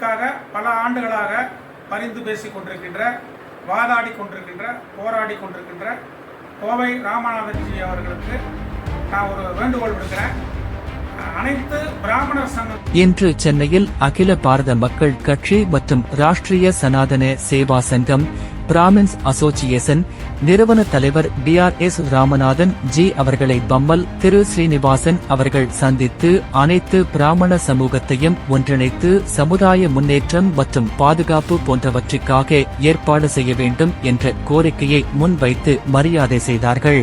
சமூகத்திற்காக பல ஆண்டுகளாக பரிந்து பேசிக் கொண்டிருக்கின்ற, வாதாடி கொண்டிருக்கின்ற, போராடி கொண்டிருக்கின்ற கோவை ராமநாதன்ஜி அவர்களுக்கு நான் ஒரு வேண்டுகோள் விடுக்கிறேன். அனைத்து பிராமணர் சங்கம் இன்று சென்னையில் அகில பாரத மக்கள் கட்சி மற்றும் ராஷ்டிரிய சனாதன சேவா சங்கம் பிராமின்ஸ் அசோசியேஷன் நிறுவன தலைவர் DRS ராமநாதன் ஜி அவர்களை பம்மல் திரு ஸ்ரீனிவாசன் அவர்கள் சந்தித்து அனைத்து பிராமண சமூகத்தையும் ஒன்றிணைத்து சமுதாய முன்னேற்றம் மற்றும் பாதுகாப்பு போன்றவற்றிற்காக ஏற்பாடு செய்ய வேண்டும் என்ற கோரிக்கையை முன்வைத்து மரியாதை செய்தார்கள்.